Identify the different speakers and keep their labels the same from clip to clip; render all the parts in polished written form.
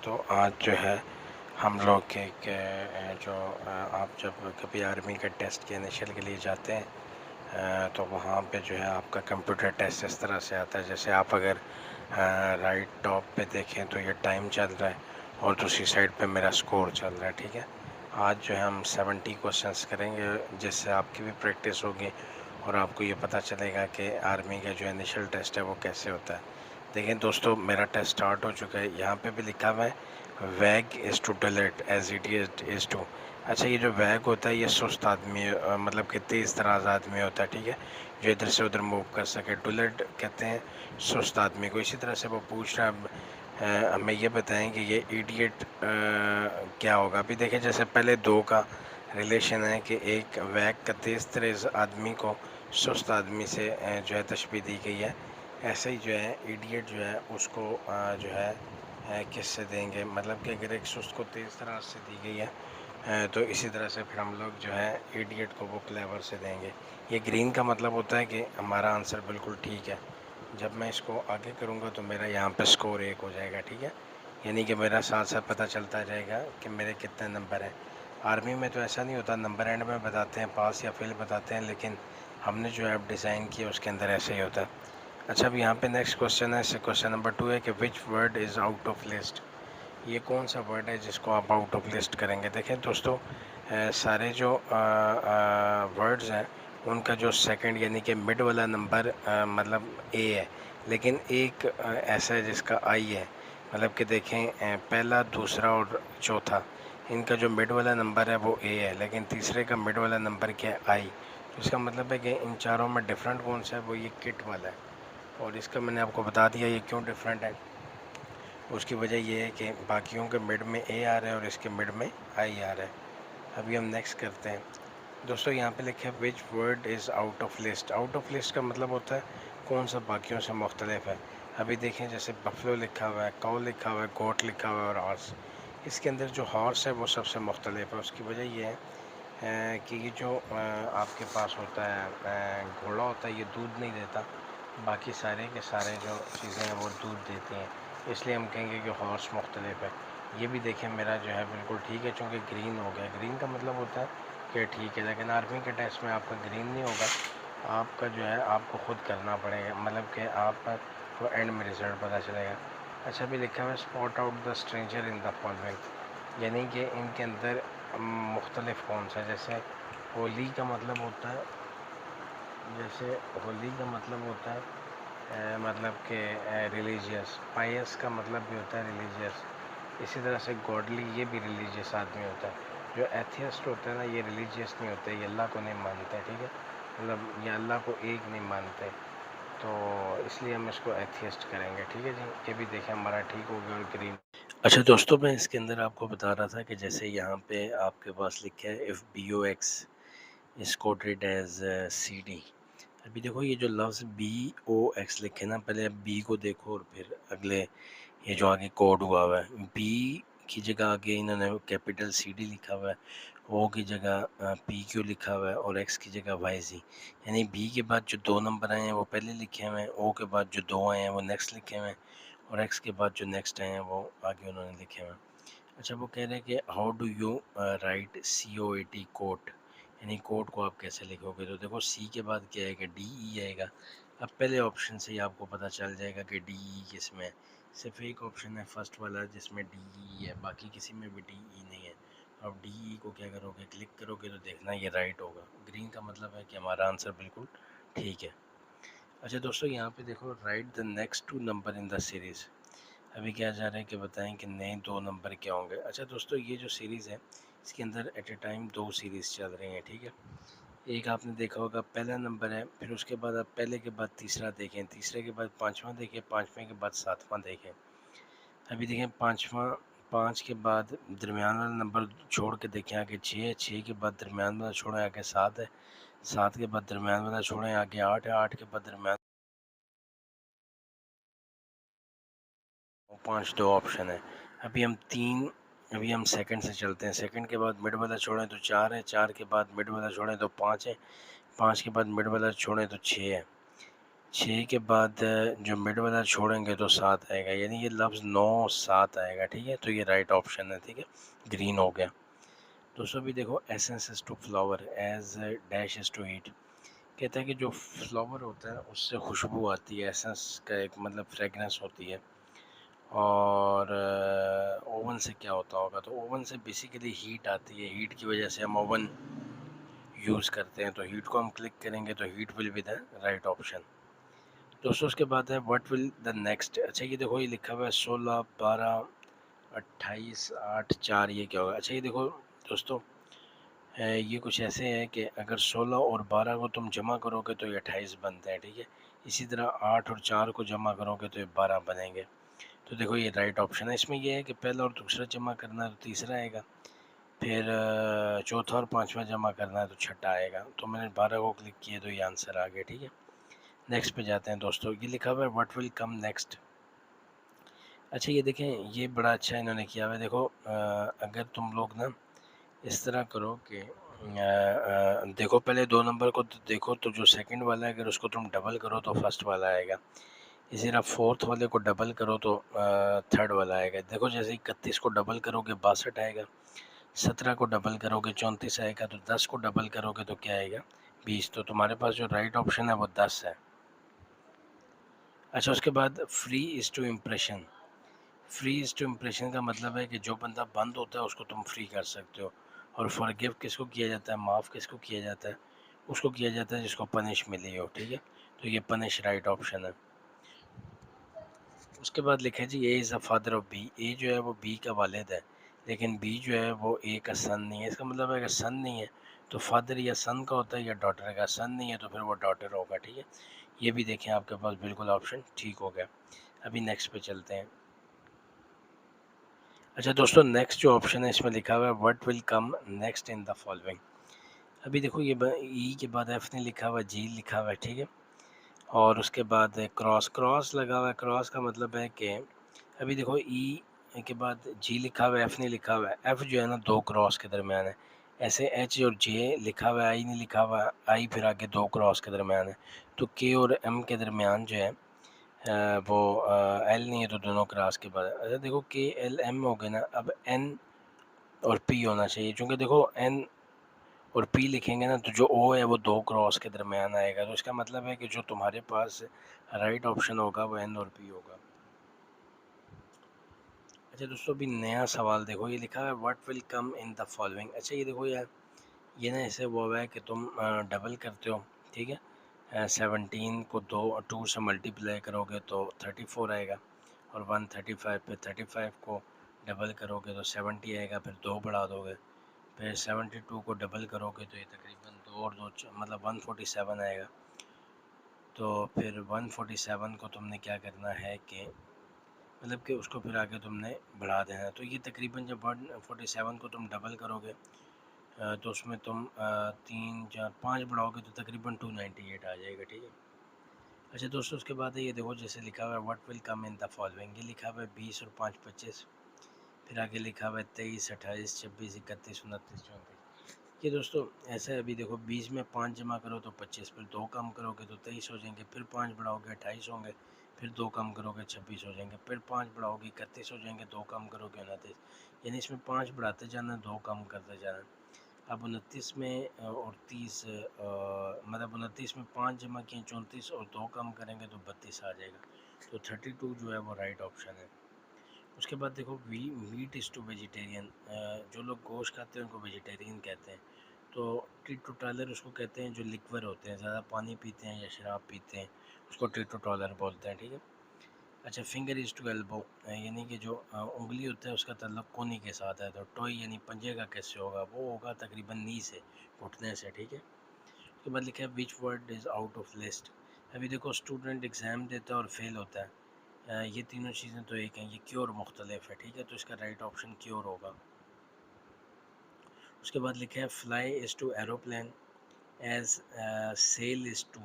Speaker 1: तो आज जो है हम लोग के जो आप जब कभी आर्मी के टेस्ट के इनिशियल के लिए जाते हैं तो वहाँ पे जो है आपका कंप्यूटर टेस्ट इस तरह से आता है। जैसे आप अगर राइट टॉप पे देखें तो ये टाइम चल रहा है और दूसरी साइड पे मेरा स्कोर चल रहा है। ठीक है, आज जो है हम 70 क्वेश्चंस करेंगे जिससे आपकी भी प्रैक्टिस होगी और आपको ये पता चलेगा कि आर्मी का जो इनिशियल टेस्ट है वो कैसे होता है। देखिए दोस्तों, मेरा टेस्ट स्टार्ट हो चुका है। यहाँ पे भी लिखा हुआ है wag is to delete as it is to. अच्छा, ये जो वैग होता है ये सुस्त आदमी मतलब कि तेज़ तराज आदमी होता है। ठीक है, जो इधर से उधर मूव कर सके। डुलेट कहते हैं सुस्त आदमी को। इसी तरह से वो पूछ रहा है हमें ये बताएं कि ये इडियट क्या होगा। अभी देखें, जैसे पहले दो का रिलेशन है कि एक वैग का तेज़ तराज आदमी को सुस्त आदमी से जो है तशबीह दी गई है। ऐसे ही जो है इडियट जो है उसको जो है किससे देंगे, मतलब कि अगर एक सुस्त को तेज़ तराज से दी गई है तो इसी तरह से फिर हम लोग जो है इडियट को वो क्लेवर से देंगे। ये ग्रीन का मतलब होता है कि हमारा आंसर बिल्कुल ठीक है। जब मैं इसको आगे करूँगा तो मेरा यहाँ पे स्कोर 1 हो जाएगा। ठीक है, यानी कि मेरा साथ साथ पता चलता जाएगा कि मेरे कितने नंबर हैं। आर्मी में तो ऐसा नहीं होता, नंबर एंड में बताते हैं, पास या फेल बताते हैं, लेकिन हमने जो ऐप डिज़ाइन किया उसके अंदर ऐसे ही होता है। अच्छा, अब यहाँ पे नेक्स्ट क्वेश्चन है, क्वेश्चन नंबर 2 है कि which word is out of list. ये कौन सा वर्ड है जिसको आप आउट ऑफ लिस्ट करेंगे। देखें दोस्तों, सारे जो वर्ड्स हैं उनका जो सेकंड यानी कि मिड वाला नंबर मतलब ए है, लेकिन एक ऐसा है जिसका आई है। मतलब कि देखें पहला, दूसरा और चौथा, इनका जो मिड वाला नंबर है वो ए है, लेकिन तीसरे का मिड वाला नंबर क्या है, आई। तो इसका मतलब है कि इन चारों में डिफरेंट कौन सा है, वो ये किट वाला है। और इसका मैंने आपको बता दिया ये क्यों डिफरेंट है। उसकी वजह ये है कि बाकियों के मिड में ए आ रहा है और इसके मिड में आई आ रहा है। अभी हम नेक्स्ट करते हैं दोस्तों। यहाँ पे लिखे है which word is out of list. Out of list का मतलब होता है कौन सा बाकियों से मुख्तलिफ है। अभी देखें, जैसे बफलो लिखा हुआ है, काउ लिखा हुआ है, गोट लिखा हुआ है और हॉर्स। इसके अंदर जो हॉर्स है वो सबसे मुख्तलिफ है। उसकी वजह ये है कि ये जो आपके पास होता है घोड़ा होता है, ये दूध नहीं देता। बाकी सारे के सारे जो चीज़ें हैं वो दूध देती हैं, इसलिए हम कहेंगे कि हॉर्स मुख्तलिफ है। ये भी देखें मेरा जो है बिल्कुल ठीक है, चूँकि ग्रीन हो गया। ग्रीन का मतलब होता है कि ठीक है, लेकिन आर्मी के टेस्ट में आपका ग्रीन नहीं होगा, आपका जो है आपको ख़ुद करना पड़ेगा, मतलब कि आप को एंड में रिजल्ट पता चलेगा। अच्छा, भी लिखा हुआ है spot out the stranger in the following, यानी कि इनके अंदर मुख्तलिफ कौन सा। जैसे होली का मतलब होता है, जैसे होली का मतलब होता है मतलब कि रिलीजियस। पायस का मतलब भी होता है रिलीजियस। इसी तरह से गॉडली, ये भी रिलीजियस आदमी होता है। जो एथियस्ट होता है ना, ये रिलीजियस नहीं होते, ये अल्लाह को नहीं मानते। ठीक है, मतलब ये अल्लाह को एक नहीं मानते, तो इसलिए हम इसको एथियस्ट करेंगे। ठीक है जी, ये भी देखें हमारा ठीक हो गया और ग्रीन। अच्छा दोस्तों, मैं इसके अंदर आपको बता रहा था कि जैसे यहाँ पे आपके पास लिखा है if B O X is coded as C D. अभी देखो, ये जो लफ्ज़ बी ओ एक्स लिखे ना, पहले अब बी को देखो और फिर अगले ये जो आगे कोड हुआ हुआ है, बी की जगह आगे इन्होंने कैपिटल सी डी लिखा हुआ है, ओ की जगह पी क्यू लिखा हुआ है और एक्स की जगह वाई जी। यानी बी के बाद जो 2 नंबर आए हैं वो पहले लिखे हुए हैं, ओ के बाद जो 2 आए हैं वो नेक्स्ट लिखे हुए हैं और एक्स के बाद जो नेक्स्ट आए हैं वो आगे उन्होंने लिखे हुए हैं। अच्छा, वो कह रहे हैं कि how do you write C O A T coat, यानी कोड को आप कैसे लिखोगे। तो देखो, सी के बाद क्या आएगा, डी ई आएगा। अब पहले ऑप्शन से ही आपको पता चल जाएगा कि डी ई किस में है। सिर्फ एक ऑप्शन है फर्स्ट वाला जिसमें डी ई है, बाकी किसी में भी डी ई नहीं है। अब डी ई को क्या करोगे, क्लिक करोगे तो देखना ये राइट होगा। ग्रीन का मतलब है कि हमारा आंसर बिल्कुल ठीक है। अच्छा दोस्तों, यहाँ पे देखो, right the next 2 number in the series. अभी क्या जा रहा है कि बताएं कि नए 2 नंबर क्या होंगे। अच्छा दोस्तों, ये जो सीरीज़ है इसके अंदर एट ए टाइम 2 सीरीज़ चल रही हैं। ठीक है, एक आपने देखा होगा पहला नंबर है, फिर उसके बाद आप पहले के बाद तीसरा देखें, तीसरे के बाद पाँचवा देखें, पाँचवें के बाद सातवां देखें। अभी देखें पाँचवा, 5 के बाद दरमियान वाला नंबर छोड़ के देखें आगे 6 है, 6 के बाद दरमियान वाला छोड़ें आगे 7 है, 7 के बाद दरमियान वाला छोड़ें आगे 8 है, 8 के बाद दरमियान 5 2 ऑप्शन है। अभी हम सेकंड से चलते हैं। सेकंड के बाद मिड वाला छोड़ें तो 4 है, 4 के बाद मिड वाला छोड़ें तो 5 है, 5 के बाद मिड वाला छोड़ें तो 6 है। 6 के बाद जो मिड वाला छोड़ेंगे तो 7 आएगा, यानी ये लफ्ज़ 9 7 आएगा, ठीक है। तो ये राइट ऑप्शन है, ठीक है, ग्रीन हो गया। दोस्तों अभी देखो, essence is to flower as dash is to eat. कहता है कि जो फ्लावर होता है उससे खुशबू आती है, एसेंस का एक मतलब फ्रेगनेंस होती है। और ओवन से क्या होता होगा, तो ओवन से बेसिकली हीट आती है, हीट की वजह से हम ओवन यूज़ करते हैं। तो हीट को हम क्लिक करेंगे तो heat will be the right option. दोस्तों उसके बाद है व्हाट विल द नेक्स्ट। अच्छा ये देखो, ये लिखा हुआ है 16 12 28 8 4, ये क्या होगा। अच्छा ये देखो दोस्तों, ये कुछ ऐसे है कि अगर 16 और 12 को तुम जमा करोगे तो ये 28 बनते हैं, ठीक है। इसी तरह 8 और 4 को जमा करोगे तो ये 12 बनेंगे। तो देखो ये राइट ऑप्शन है। इसमें ये है कि पहला और दूसरा जमा करना है तो तीसरा आएगा, फिर चौथा और पांचवा जमा करना है तो छठा आएगा। तो मैंने 12 को क्लिक किया तो ये आंसर आ गया, ठीक है। नेक्स्ट पे जाते हैं दोस्तों। ये लिखा हुआ है व्हाट विल कम नेक्स्ट। अच्छा ये देखें, ये बड़ा अच्छा इन्होंने किया हुआ है। देखो अगर तुम लोग ना इस तरह करो कि देखो पहले 2 नंबर को तो देखो, तो जो सेकंड वाला है अगर उसको तुम डबल करो तो फर्स्ट वाला आएगा। इसी तरह फोर्थ वाले को डबल करो तो थर्ड वाला आएगा। देखो जैसे 31 को डबल करोगे 62 आएगा, 17 को डबल करोगे 34 आएगा, तो 10 को डबल करोगे तो क्या आएगा, 20। तो तुम्हारे पास जो राइट ऑप्शन है वो 10 है। अच्छा उसके बाद free is to impression. Free is to impression का मतलब है कि जो बंदा बंद होता है उसको तुम फ्री कर सकते हो। और फॉरगिव किसको किया जाता है, माफ़ किसको किया जाता है, उसको किया जाता है जिसको पनिश मिली हो, ठीक है। तो ये पनिश राइट ऑप्शन है। उसके बाद लिखा है G A is the father of B. A जो है वो बी का वालिद है, लेकिन बी जो है वो ए का सन नहीं है। इसका मतलब है अगर सन नहीं है तो फादर या सन का होता है या डॉटर का। सन नहीं है तो फिर वो डॉटर होगा, ठीक है। ये भी देखें आपके पास बिल्कुल ऑप्शन ठीक हो गया। अभी नेक्स्ट पे चलते हैं। अच्छा दोस्तों, नेक्स्ट जो ऑप्शन है इसमें लिखा हुआ है what will come next in the following. अभी देखो ये ई के बाद एफ नहीं लिखा हुआ, जी लिखा हुआ है, ठीक है। और उसके बाद क्रॉस क्रॉस लगा हुआ है। क्रॉस का मतलब है कि अभी देखो ई के बाद जी लिखा हुआ है, एफ नहीं लिखा हुआ है। एफ जो है ना दो क्रॉस के दरमियान है। ऐसे एच और जे लिखा हुआ है, आई नहीं लिखा हुआ है, आई फिर आगे दो क्रॉस के दरमियान है। तो के और एम के दरमियान जो है वो एल नहीं है, तो दोनों क्रॉस के बाद। अच्छा देखो के एल एम हो गए ना, अब एन और पी होना चाहिए, क्योंकि देखो एन और पी लिखेंगे ना तो जो ओ है वो दो क्रॉस के दरमियान आएगा। तो इसका मतलब है कि जो तुम्हारे पास राइट ऑप्शन होगा वो एन और पी होगा। अच्छा दोस्तों, अभी नया सवाल देखो, ये लिखा है what will come in the following. अच्छा ये देखो यार, ये ना ऐसे वो है कि तुम डबल करते हो, ठीक है। 17 को 2 से मल्टीप्लाई करोगे तो 34 आएगा। और 135 पे 35 को डबल करोगे तो 70 आएगा, फिर 2 बढ़ा दोगे। फिर 72 को डबल करोगे तो ये तकरीबन 2 और 2 मतलब 147 आएगा। तो फिर 147 को तुमने क्या करना है कि मतलब कि उसको फिर आगे तुमने बढ़ा देना है। तो ये तकरीबन जब 147 को तुम डबल करोगे तो उसमें तुम 3 4 5 बढ़ाओगे तो तकरीबन 298 आ जाएगा, ठीक है। अच्छा दोस्तों, उसके बाद ये देखो जैसे लिखा हुआ है what will come in the following. ये लिखा हुआ है 20 और 5 25। फिर आगे लिखा हुआ है 23 28 26 31 29 34। ये दोस्तों ऐसा है, अभी देखो 20 में 5 जमा करो तो 25, फिर 2 कम करोगे तो 23 हो जाएंगे, फिर 5 बढ़ाओगे 28 होंगे, फिर 2 कम करोगे 26 हो जाएंगे, फिर 5 बढ़ाओगे 31 हो जाएंगे, 2 कम करोगे 29। यानी इसमें 5 बढ़ाते जाना, 2 कम करते जाना। अब 29 में और 30 मतलब 29 में 5 जमा किए 34 और 2 कम करेंगे तो 32 आ जाएगा। तो 32 जो है वो राइट ऑप्शन है। उसके बाद देखो मीट इज़ टू वेजिटेरियन। जो लोग गोश्त खाते हैं उनको वेजिटेरियन कहते हैं। तो टीटोटालर उसको कहते हैं जो लिक्वर होते हैं, ज़्यादा पानी पीते हैं या शराब पीते हैं, उसको टीटोटालर बोलते हैं, ठीक है। अच्छा फिंगर इज़ टू एल्बो, यानी कि जो उंगली होता है उसका ताल्लुक कोनी के साथ है। तो टॉय यानी पंजे का कैसे होगा, वो होगा तकरीबन नी से, घुटने से, ठीक है। उसके बाद लिखा है which word is out of list. अभी देखो स्टूडेंट एग्ज़ाम देता है और फेल होता है, ये तीनों चीज़ें तो एक हैं, ये क्योर मुख्तलिफ है, ठीक है। तो इसका राइट ऑप्शन क्योर होगा। उसके बाद लिखा है fly is to aeroplane as sail is to.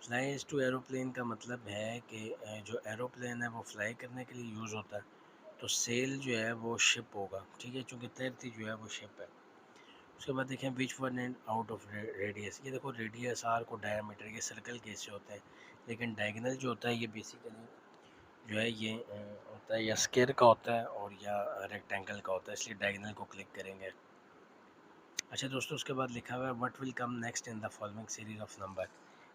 Speaker 1: Fly is to aeroplane का मतलब है कि जो एरोप्लेन है वो फ्लाई करने के लिए यूज़ होता है। तो सेल जो है वो शिप होगा, ठीक है, चूँकि तैरती जो है वो शिप है। उसके बाद देखें which one and out of radius, ये देखो रेडियस आर को डायमीटर, ये सर्कल के हिस्से होते हैं, लेकिन डायगोनल जो होता है ये बेसिकली जो है ये होता है या स्क्वायर का होता है और या रेक्टेंगल का होता है, इसलिए डायगोनल को क्लिक करेंगे। अच्छा दोस्तों, उसके बाद लिखा हुआ है what will come next in the following series of number,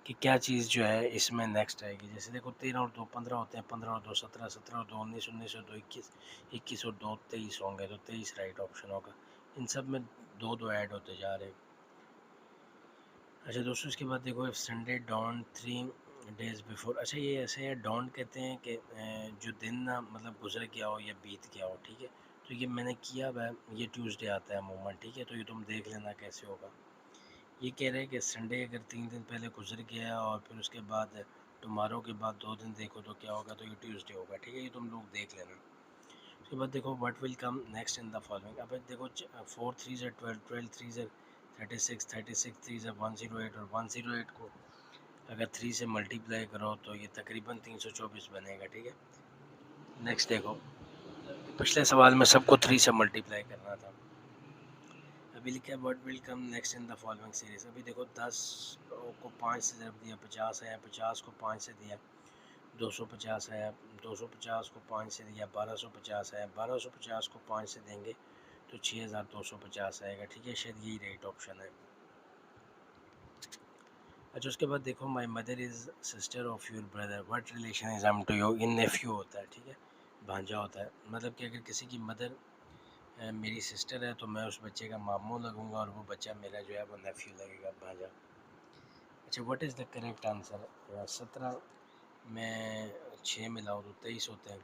Speaker 1: कि क्या चीज़ जो है इसमें नेक्स्ट आएगी। जैसे देखो 13 और 2 15 होते हैं, 15 और 2 17, 17 और 2 19, 19 और 2 21, 21 और 2 23 होंगे, तो 23 राइट ऑप्शन होगा। इन सब में दो दो ऐड होते जा रहे हैं। अच्छा दोस्तों, इसके बाद देखो संडे डॉन 3 डेज बिफोर, अच्छा ये ऐसे है, डॉन कहते हैं कि जो दिन ना मतलब गुजर गया हो या बीत गया हो, ठीक है। तो ये मैंने किया हुआ है, ये ट्यूसडे आता है अमूमन, ठीक है। तो ये तुम देख लेना कैसे होगा। ये कह रहे हैं कि संडे अगर 3 दिन पहले गुजर गया और फिर उसके बाद टुमारो के बाद 2 दिन देखो तो क्या होगा, तो ये ट्यूसडे होगा, ठीक है। ये तुम लोग देख लेना। उसके बाद देखो what will come next in the following, अब देखो 4 3 ज़र 12, 12 3 ज़र 36, 36 3 ज़र 108, और 108 को अगर 3 से मल्टीप्लाई करो तो ये तकरीबन 324 बनेगा, ठीक है। नेक्स्ट देखो, पिछले सवाल में सबको 3 से मल्टीप्लाई करना था। अभी लिखा है what will come next in the following series, अभी देखो 10 को 5 से ज़रूर दिया 50 है, 50 को 5 से दिया 250 है, 250 को 5 से दिया 1250 है, 1250 को 5 से देंगे तो 6250 आएगा, ठीक है। शायद यही राइट ऑप्शन है। अच्छा, उसके बाद देखो my mother is sister of your brother, what relation is M to you, इन नेफ्यू होता है, ठीक है, भांजा होता है। मतलब कि अगर किसी की मदर मेरी सिस्टर है तो मैं उस बच्चे का मामू लगूंगा और वो बच्चा मेरा जो है वो नेफ्यू लगेगा, भांजा। अच्छा, what is the correct answer, 17 में 6 मिलाओ तो 23 होते हैं,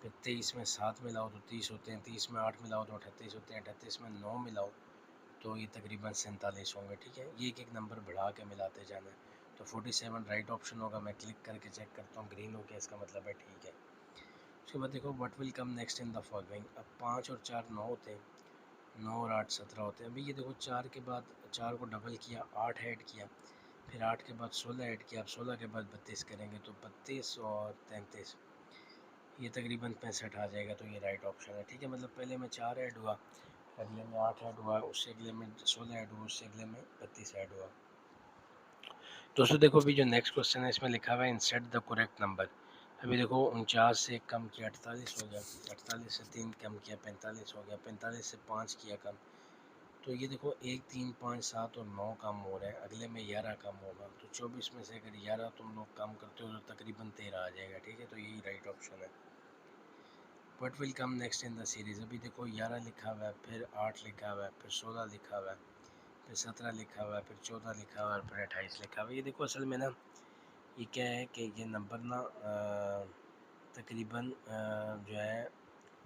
Speaker 1: फिर 23 में 7 मिलाओ तो 30 होते हैं, 30 में 8 मिलाओ तो 38 होते हैं, 38 में 9 मिलाओ तो ये तकरीबन 47 होंगे, ठीक है। ये एक नंबर बढ़ा के मिलाते जाना है। तो 47 राइट ऑप्शन होगा। मैं क्लिक करके चेक करता हूँ, ग्रीन हो गया, इसका मतलब है ठीक है। उसके बाद देखो what will come next in the following, अब 5 और 4 9 होते हैं, 9 और 8 17 होते हैं। अभी ये देखो 4 के बाद 4 को डबल किया, 8 ऐड किया, फिर 8 के बाद 16 ऐड किया, अब 16 के बाद 32 करेंगे तो 32 और 33 ये तकरीबन 65 आ जाएगा, तो ये राइट ऑप्शन है, ठीक है। मतलब पहले में 4 ऐड हुआ, अगले में 8 ऐड हुआ, उससे अगले में 16 ऐड हुआ, उससे अगले में 32 ऐड हुआ। दोस्तों देखो अभी जो नेक्स्ट क्वेश्चन है इसमें लिखा हुआ है इंसर्ट द करेक्ट नंबर। अभी देखो 49 से कम किया 48 हो गया, 48 से 3 कम किया 45 हो गया, 45 से 5 किया कम, तो ये देखो 1 3 5 7 और 9 कम हो रहा है, अगले में 11 कम होगा, तो 24 में से अगर 11 तुम लोग कम करते हो तो तकरीबन 13 आ जाएगा, ठीक है। तो यही राइट ऑप्शन है। What will come next in the series, अभी देखो 11 लिखा हुआ है, फिर 8 लिखा हुआ है, फिर 16 लिखा हुआ है, फिर 17 लिखा हुआ है, फिर 14 लिखा हुआ है, फिर 28 लिखा हुआ है। ये देखो असल में ना ये क्या है कि ये नंबर ना तकरीबन जो है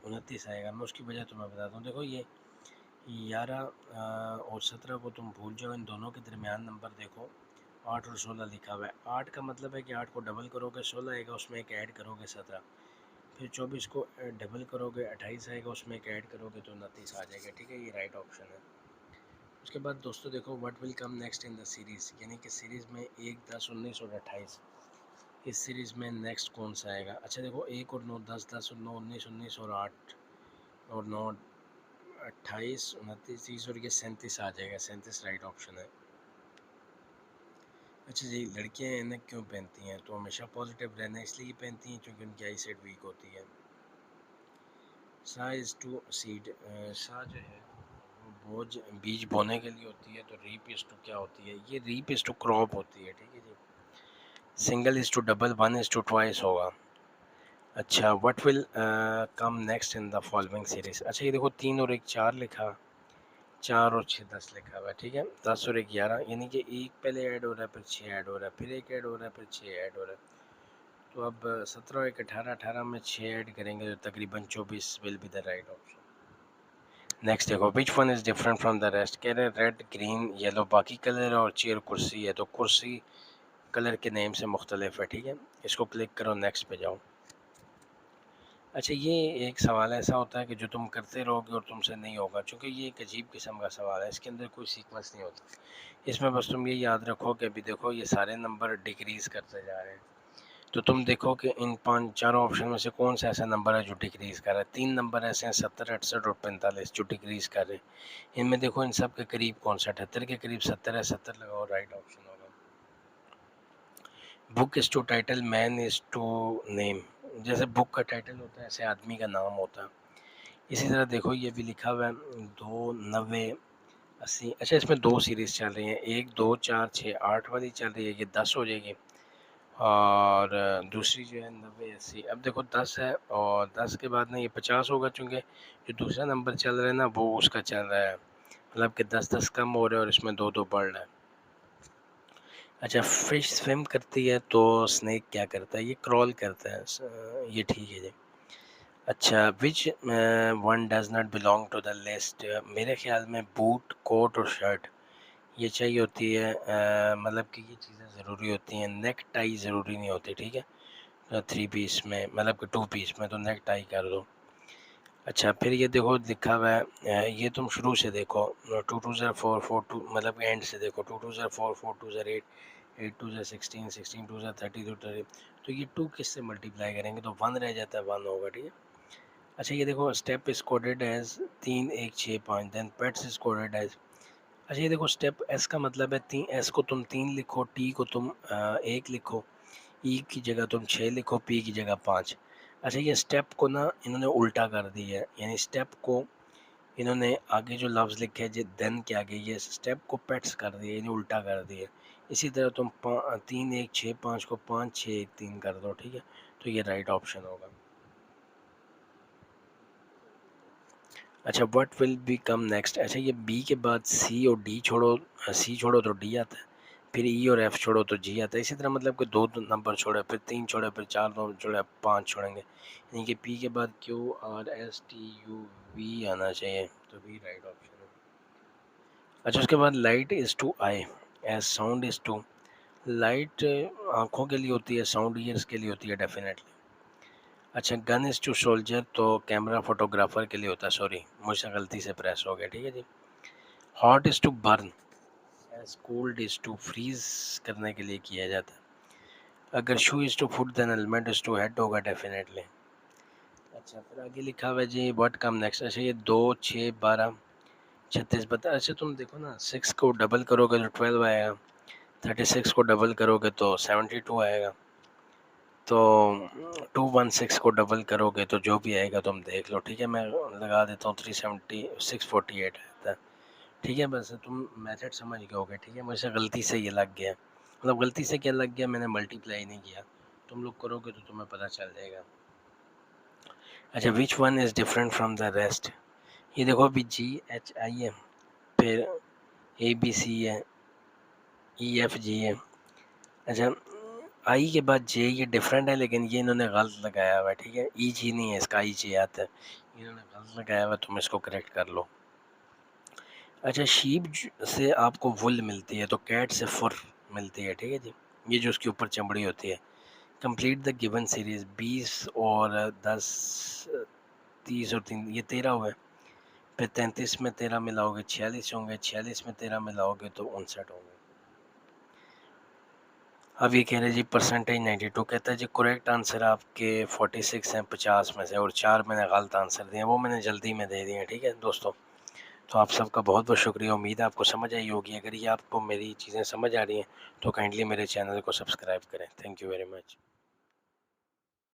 Speaker 1: 29 आएगा। मैं उसकी वजह तुम्हें बताता हूँ। देखो ये 11 और 17 को तुम भूल जाओ, इन दोनों के दरमियान नंबर देखो 8 और 16 लिखा हुआ है। 8 का मतलब है कि 8 को डबल करोगे 16 आएगा, उसमें एक ऐड करोगे 17, फिर 24 को डबल करोगे 28 आएगा, उसमें एक ऐड करोगे तो 29 आ जाएगा, ठीक है। ये राइट ऑप्शन है। उसके बाद दोस्तों देखो what will come next in the series, यानी कि सीरीज़ में 1 10 19 और 28, इस सीरीज़ में नेक्स्ट कौन सा आएगा। अच्छा देखो 1 और 9 10, 10 और 9 19, 19 और 8 और 9 28 29 30 और ये 37 आ जाएगा, 37 राइट ऑप्शन है। अच्छा जी, लड़कियां ऐनक क्यों पहनती हैं, तो हमेशा पॉजिटिव रहना इसलिए पहनती हैं क्योंकि उनकी आई साइट वीक होती है। सा इज़ टू सीड, सा जो है वो बोझ बीज बोने के लिए होती है, तो रीप इज़ टू क्या होती है, ये रीप इज़ टू क्रॉप होती है, ठीक है जी। Single is to double, 1 is to twice होगा। अच्छा what will come next in the following series, अच्छा ये देखो 3 और 1 4 लिखा, 4 और 6 10 लिखा हुआ है, ठीक है। 10 और 1 11, यानी कि एक पहले ऐड हो रहा है, फिर 6 ऐड हो रहा है, फिर एक ऐड हो रहा है, फिर 6 ऐड हो रहा है। तो अब 17 और 1 18, 18 में 6 ऐड करेंगे तो तकरीबन 24 will be the right option. Next देखो which one is different from the rest, कह रहे रेड ग्रीन येलो बाकी कलर और चेयर कुर्सी है, तो कुर्सी कलर के नेम से मुख्तलिफ है, ठीक है। इसको क्लिक करो, नेक्स्ट पे जाओ। अच्छा ये एक सवाल ऐसा होता है कि जो तुम करते रहोगे और तुमसे नहीं होगा, क्योंकि ये एक अजीब किस्म का सवाल है, इसके अंदर कोई सीक्वेंस नहीं होता। इसमें बस तुम ये याद रखो कि अभी देखो ये सारे नंबर डिक्रीज़ करते जा रहे हैं, तो तुम देखो कि इन 4 ऑप्शन में से कौन सा ऐसा नंबर है जो डिक्रीज कर रहा है। 3 नंबर ऐसे हैं 70, 68 और 45 जो डिक्रीज कर रहे हैं। इनमें देखो इन सब के करीब कौन सा 78 के करीब 70 है, 70 लगाओ, राइट ऑप्शन होगा। Book is to title, man is to name. जैसे बुक का टाइटल होता है ऐसे आदमी का नाम होता है। इसी तरह देखो ये भी लिखा हुआ है 2, 90, 80। अच्छा इसमें 2 सीरीज चल रही हैं, 1, 2, 4, 6, 8 वाली चल रही है, ये 10 हो जाएगी। और दूसरी जो है 90, 80। अब देखो 10 है और 10 के बाद ना ये 50 होगा, चूँकि जो दूसरा नंबर चल रहा है ना वो उसका चल रहा है, मतलब कि 10-10 कम हो रहा है और इसमें 2-2 बढ़ रहा है। अच्छा फिश स्विम करती है तो स्नेक क्या करता है? ये क्रॉल करता है। ये ठीक है जी। अच्छा which one does not belong to the list? मेरे ख्याल में बूट, कोट और शर्ट ये चाहिए होती है। मतलब कि ये चीज़ें ज़रूरी होती हैं, नेक टाई ज़रूरी नहीं होती, ठीक है। 3 पीस में, मतलब कि 2 पीस में तो नेक टाई कर दो। अच्छा फिर ये देखो लिखा हुआ है, ये तुम शुरू से देखो, 2 2 ज़ा 4 4 2, मतलब एंड से देखो, 2 2 ज़ा 4 4 2 ज़ा 8 8 2 ज़ा 16 16 2 ज़ा 32 30। तो ये 2 किससे मल्टीप्लाई करेंगे तो 1 रह जाता है, 1 होगा, ठीक है। अच्छा ये देखो step is coded as 3 1 6 5, then pets is coded as. अच्छा ये देखो स्टेप एस का मतलब है 3, एस को तुम 3 लिखो, टी को तुम 1 लिखो, ई की जगह तुम 6 लिखो, पी की जगह 5। अच्छा ये स्टेप को ना इन्होंने उल्टा कर दिया है, यानी स्टेप को इन्होंने आगे जो लफ्ज़ लिखे है देन के आगे ये स्टेप को पेट्स कर दिया, यानी उल्टा कर दिया। इसी तरह तुम 3 1 6 5 को 5 6 1 3 कर दो, ठीक है। तो ये राइट ऑप्शन होगा। अच्छा what will be come next? अच्छा ये बी के बाद सी और डी छोड़ो, सी छोड़ो तो डी आता है, फिर ई और एफ छोड़ो तो जी आता है। इसी तरह मतलब कि 2 नंबर छोड़े, फिर 3 छोड़े, फिर 4 नंबर छोड़े, 5 छोड़ेंगे, यानी कि पी के बाद Q R S T U V आना चाहिए, तो वी राइट ऑप्शन है। अच्छा उसके बाद light is to eye as sound is to. Light आँखों के लिए होती है, साउंड ईयर्स के लिए होती है डेफिनेटली। अच्छा गन इज़ टू सोल्जर तो कैमरा फोटोग्राफर के लिए होता है, सॉरी मुझसे गलती से प्रेस हो गया, ठीक है जी। Hot is to burn as cold is to freeze करने के लिए किया जाता है। अगर shoe is to foot then helmet is to head होगा डेफिनेटली। अच्छा फिर आगे लिखा हुआ है जी व्हाट कम नेक्स्ट। अच्छा ये 2 6 12 36 बता। अच्छा तुम देखो ना 6 को डबल करोगे तो 12 आएगा, 36 को डबल करोगे तो 72 आएगा, तो 216 को डबल करोगे तो जो भी आएगा तुम देख लो, ठीक है। मैं लगा देता हूँ 370 648 आता है, ठीक है। बस तुम मेथड समझ गए होगे, ठीक है। मुझसे गलती से ये लग गया, मतलब गलती से क्या लग गया, मैंने मल्टीप्लाई नहीं किया। तुम लोग करोगे तो तुम्हें पता चल जाएगा। अच्छा which one is different from the rest? ये देखो अभी जी एच आई है, फिर ए बी सी है, ई एफ जी है। अच्छा आई के बाद जे ये डिफरेंट है, लेकिन ये इन्होंने गलत लगाया हुआ है, ठीक है। ई जी नहीं है इसका, आई जे आता है, इन्होंने गलत लगाया हुआ है, तुम इसको करेक्ट कर लो। अच्छा शीप से आपको वुल मिलती है तो कैट से फुर मिलती है, ठीक है जी। ये जो उसके ऊपर चमड़ी होती है। कंप्लीट द गिवन सीरीज 20 और 10 30 और 3 ये 13 हुए, फिर 33 में 13 मिलाओगे 46 होंगे, 46 में 13 मिलाओगे तो 59 होंगे। अब ये कह रहे जी परसेंटेज 92, कहता है जी करेक्ट आंसर आपके 46 हैं 50 में से, और 4 मैंने गलत आंसर दिए, वो मैंने जल्दी में दे दिए, ठीक है दोस्तों। तो आप सबका बहुत बहुत शुक्रिया, उम्मीद है आपको समझ आई होगी। अगर ये आपको मेरी चीज़ें समझ आ रही हैं तो काइंडली मेरे चैनल को सब्सक्राइब करें। Thank you very much.